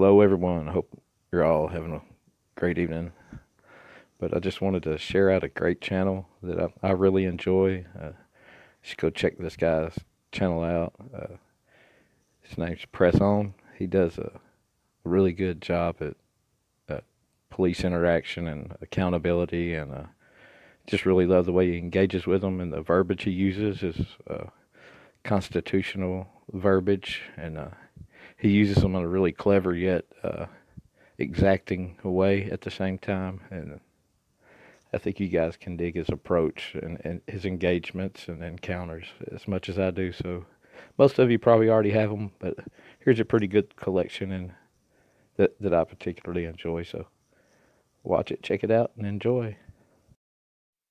Hello, everyone. I hope you're all having a great evening. But I just wanted to share out a great channel that I really enjoy. You should go check this guy's channel out. His name's Press On. He does a really good job at police interaction and accountability, and just really love the way he engages with them, and the verbiage he uses is constitutional verbiage, and he uses them in a really clever yet exacting way at the same time. And I think you guys can dig his approach and his engagements and encounters as much as I do. So most of you probably already have them, but here's a pretty good collection and that I particularly enjoy. So watch it, check it out, and enjoy.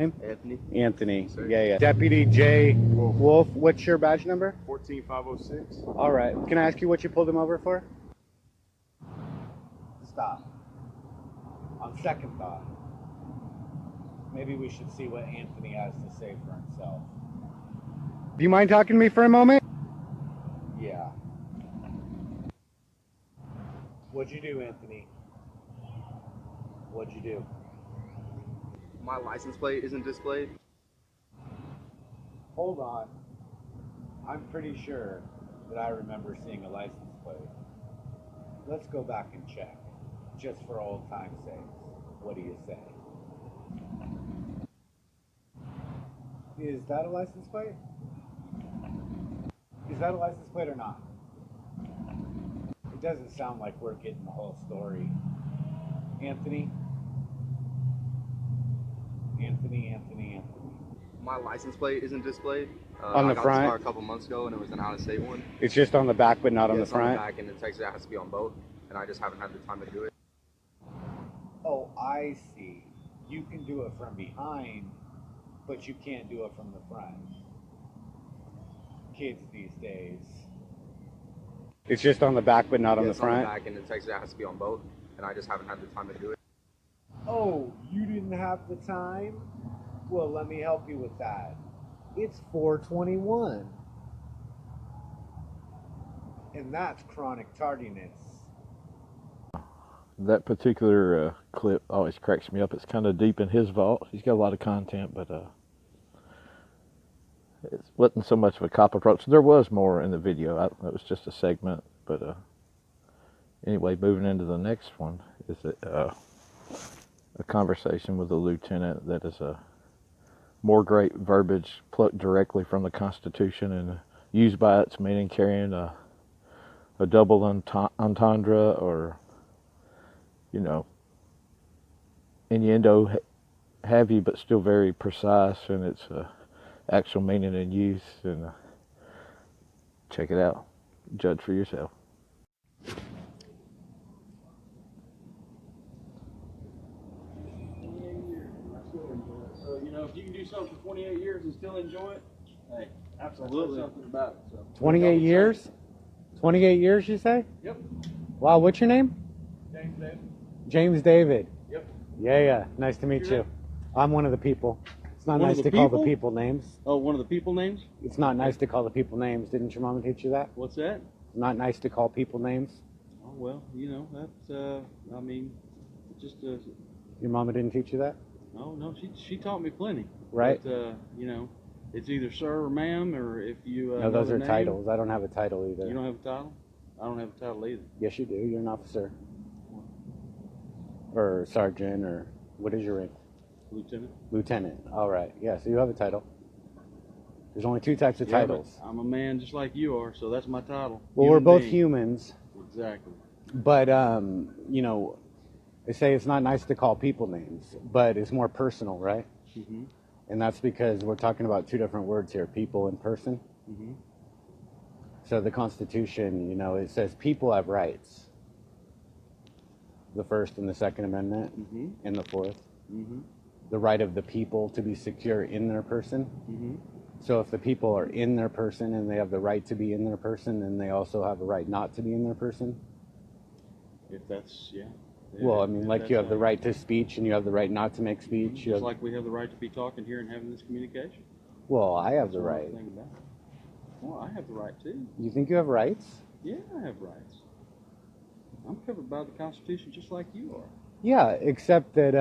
Anthony. Anthony. Sir. Yeah. Deputy J. Wolf. What's your badge number? 14506. All right. Can I ask you what you pulled him over for? Stop. On second thought, maybe we should see what Anthony has to say for himself. Do you mind talking to me for a moment? Yeah. What'd you do, Anthony? What'd you do? My license plate isn't displayed. Hold on. I'm pretty sure that I remember seeing a license plate. Let's go back and check, just for old time's sake. What do you say? Is that a license plate? Is that a license plate or not? It doesn't sound like we're getting the whole story. Anthony? Anthony. My license plate isn't displayed. On the I got front? this car a couple months ago, and it was an out-of-state one. It's just on the back, but not on the It's on front? the back, and in Texas it has to be on both, and I just haven't had the time to do it. Oh, I see. You can do it from behind, but you can't do it from the front. Kids these days. It's just on the back, but not on the It's on the front? back, and in Texas it has to be on both, and I just haven't had the time to do it. Oh, you didn't have the time? Well, let me help you with that. It's 421. And that's chronic tardiness. That particular clip always cracks me up. It's kind of deep in his vault. He's got a lot of content, but it wasn't so much of a cop approach. There was more in the video. That was just a segment. But anyway, moving into the next one is a conversation with a lieutenant that is a more great verbiage plucked directly from the Constitution and used by its meaning, carrying a double entendre, or innuendo have you, but still very precise in its actual meaning and use. And check it out, judge for yourself. So, if you can do something for 28 years and still enjoy it, hey, absolutely something about it. So, 28 years? 28 years, you say? Yep. Wow, what's your name? James David. James David. Yep. Yeah. Nice to meet Your you. name? I'm one of the people. It's not One of nice the to call the people? people names. Oh, one of the people names? It's not nice to call the people names. Didn't your mama teach you that? What's that? Not nice to call people names. Oh, well, that's, just, Your mama didn't teach you that? no, she taught me plenty. Right. But, it's either sir or ma'am, or if you, No, know those the are name. titles. I don't have a title either. You don't have a title? I don't have a title either. Yes, you do. You're an officer. Or sergeant, or what is your rank? Lieutenant? Lieutenant. All right. Yeah, so you have a title. There's only two types of Yeah, but titles. I'm a man just like you are, so that's my title. Well, we're Human both being. humans, Exactly. but they say it's not nice to call people names, but it's more personal, right? Mm-hmm. And that's because we're talking about two different words here, people and person. Mm-hmm. So the Constitution, it says people have rights. The First and the Second Amendment, Mm-hmm. and the Fourth. Mm-hmm. The right of the people to be secure in their person. Mm-hmm. So if the people are in their person and they have the right to be in their person, then they also have a right not to be in their person. If that's, yeah. Well, I mean, If like that's you have the like- right to speech and you have the right not to make speech. You Just have, like we have the right to be talking here and having this communication. well, I have the That's what I right. think about it. Well, I have the right too. You think you have rights? Yeah, I have rights. I'm covered by the Constitution just like you are. Yeah, except that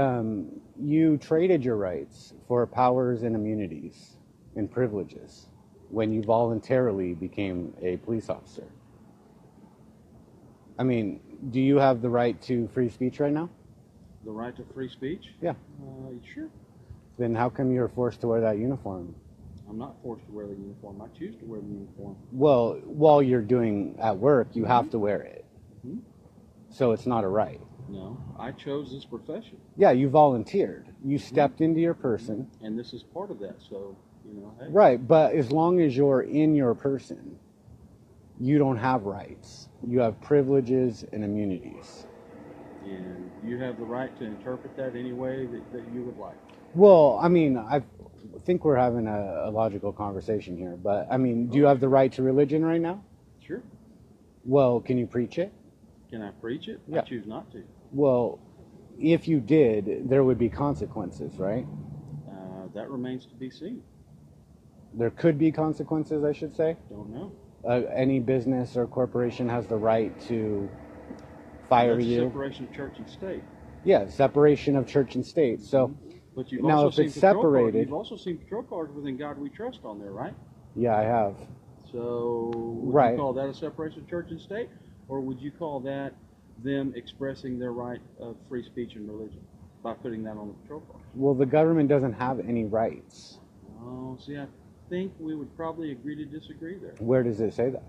you traded your rights for powers and immunities and privileges when you voluntarily became a police officer. I mean, do you have the right to free speech right now? The right to free speech? Yeah. Sure. Then how come you're forced to wear that uniform? I'm not forced to wear the uniform. I choose to wear the uniform. Well, while you're doing at work, you have to wear it. Mhm. So it's not a right. No, I chose this profession, Yeah, you volunteered. You stepped into your person. and this is part of that. So, hey. Right, but as long as you're in your person, you don't have rights. You have privileges and immunities. And you have the right to interpret that any way that you would like. Well, I mean, I think we're having a logical conversation here, but I mean, do you have the right to religion right now? Sure. Well, can you preach it? Can I preach it? Yeah. I choose not to. Well, if you did, there would be consequences, right? That remains to be seen. There could be consequences, I should say. Don't know. Any business or corporation has the right to fire That's you. separation of church and state. Yeah, separation of church and state. So But you've now, also if seen it's patrol cars. separated, You've also seen patrol cars within God We Trust on there, right? yeah, I have. So would Right. you call that a separation of church and state, or would you call that them expressing their right of free speech and religion by putting that on the patrol car? Well, the government doesn't have any rights. Oh, see, I think we would probably agree to disagree there. Where does it say that?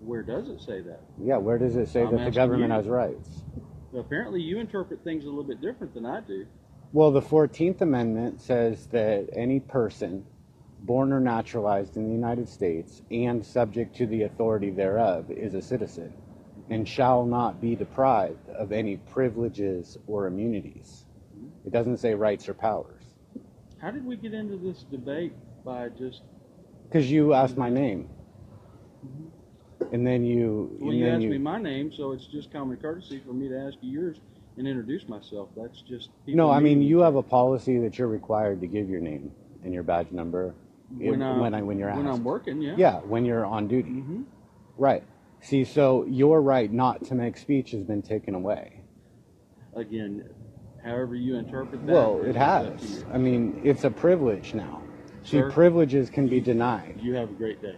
Where does it say that? Yeah, where does it say I'm that the asking government you. has rights? Well, apparently you interpret things a little bit different than I do. Well, the 14th Amendment says that any person born or naturalized in the United States and subject to the authority thereof is a citizen and shall not be deprived of any privileges or immunities. It doesn't say rights or powers. How did we get into this debate by just... Because you asked my name. And then Well, you asked me my name, so it's just common courtesy for me to ask you yours and introduce myself. That's just... No, I mean, you have a policy that you're required to give your name and your badge number when you're asked. When I'm working, yeah. Yeah, when you're on duty. Mm-hmm. Right. See, so your right not to make speech has been taken away. Again, however you interpret that. Well, is it up to has. you. I mean, it's a privilege now. See, Sir? privileges can be denied. You have a great day.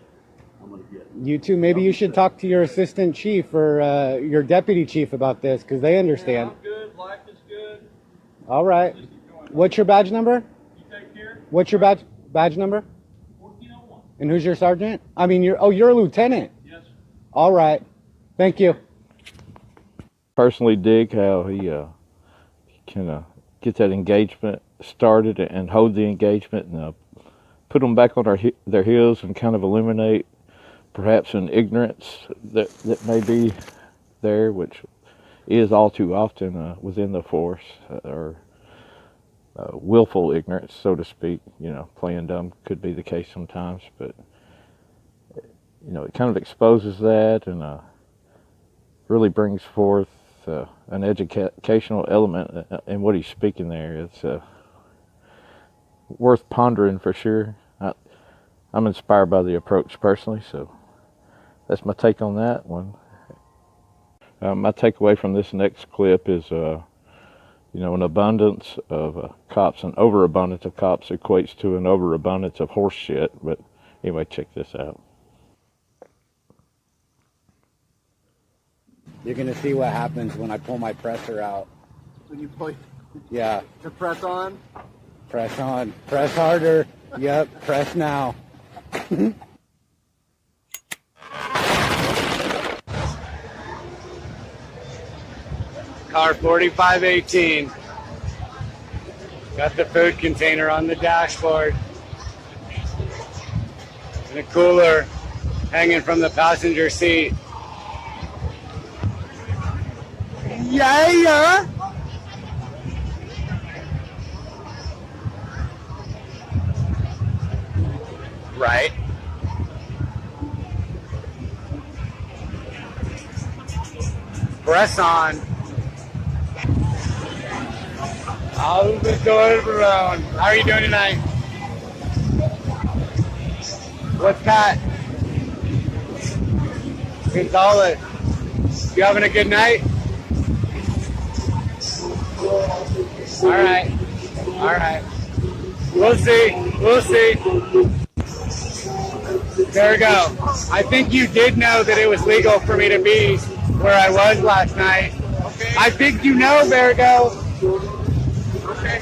I'm going to get it. You too. Maybe you should talk to your assistant chief or your deputy chief about this because they understand. I'm good. Life is good. All right. Just keep going. What's your badge number? You take care. What's your badge number? 1401. And who's your sergeant? I mean, you're a lieutenant. Yes. All right. Thank you. Personally dig how he can get that engagement started and hold the engagement and put them back on their heels and kind of eliminate perhaps an ignorance that may be there, which is all too often within the force, or willful ignorance, so to speak. Playing dumb could be the case sometimes, but it kind of exposes that and really brings forth an educational element in what he's speaking there. It's worth pondering for sure. I'm inspired by the approach personally, so that's my take on that one. My takeaway from this next clip is, an abundance of cops, an overabundance of cops equates to an overabundance of horse shit. But anyway, check this out. You're going to see what happens when I pull my presser out. When you pull Yeah. to press on, Press on. Press harder. Yep. Press now. Car 4518. Got the food container on the dashboard. And a cooler hanging from the passenger seat. Yeah. Right. Press on. How's the door around? How are you doing tonight? What's that? Gonzalez. You having a good night? All right. All right. We'll see. We'll see. There we go. I think you did know that it was legal for me to be where I was last night. Okay. I think you know, Vergo. Okay.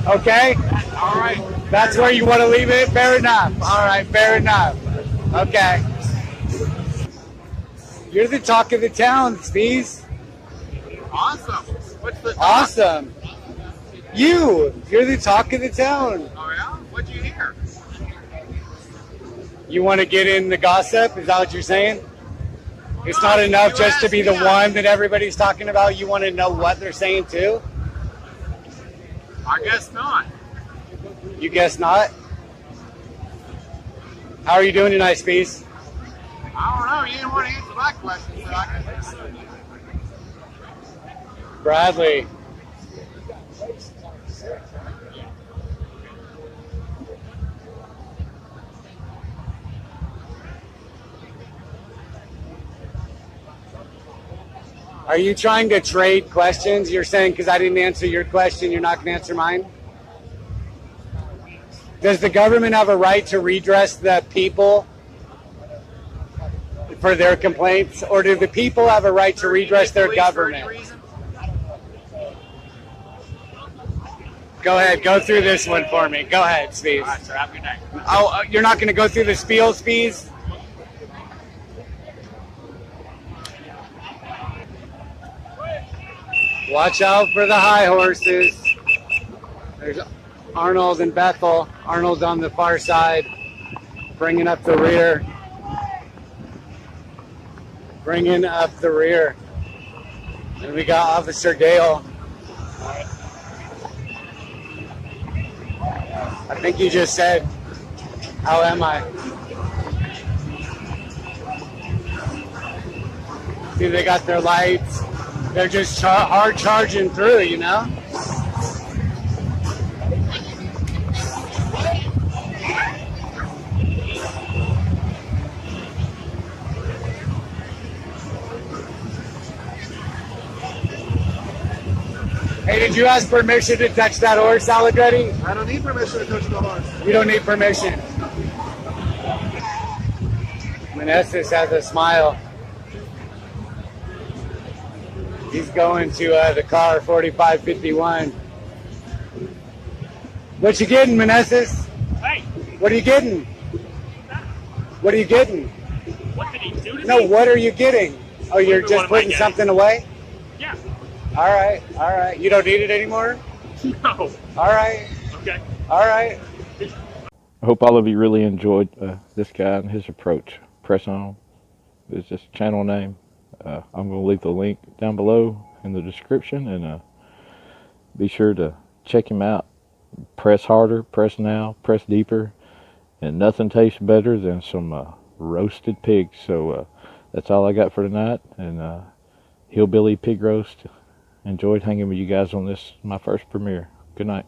Okay? All right. That's where you want to leave it? Fair enough. All right, fair enough. Okay. You're the talk of the town, Spees. Awesome. What's the Awesome. You're the talk of the town. Oh yeah? What'd you hear? You want to get in the gossip? Is that what you're saying? It's not enough just to be the one that everybody's talking about. You want to know what they're saying too? I guess not. You guess not? How are you doing tonight, Spees? I don't know. You didn't want to answer my question, so I can listen. Bradley. Are you trying to trade questions? You're saying because I didn't answer your question, you're not going to answer mine? Does the government have a right to redress the people for their complaints? Or do the people have a right to redress their Police for any government? reason? Go ahead, go through this one for me. Go ahead, Spees. All right, sir. Have a good night. Oh, you're not going to go through the spiel, Spees? Watch out for the high horses. There's Arnold and Bethel. Arnold's on the far side, bringing up the rear. Bringing up the rear. And we got Officer Dale. I think you just said, how am I? See, they got their lights. They're just hard charging through, you know? Hey, did you ask permission to touch that horse, Allegretti? I don't need permission to touch the horse. You don't need permission. Meneses has a smile. He's going to the car 4551. What you getting, Meneses? Hey, What are you getting? what did he do to No, me? what are you getting? Oh, you're What just am I putting getting? something away? Yeah. All right, all right. You don't need it anymore? No. All right, Okay. all right. I hope all of you really enjoyed this guy and his approach. Press On is his channel name. I'm going to leave the link down below in the description, and be sure to check him out. Press harder, press now, press deeper, and nothing tastes better than some roasted pig. So that's all I got for tonight, and Hillbilly Pig Roast. Enjoyed hanging with you guys on this, my first premiere. Good night.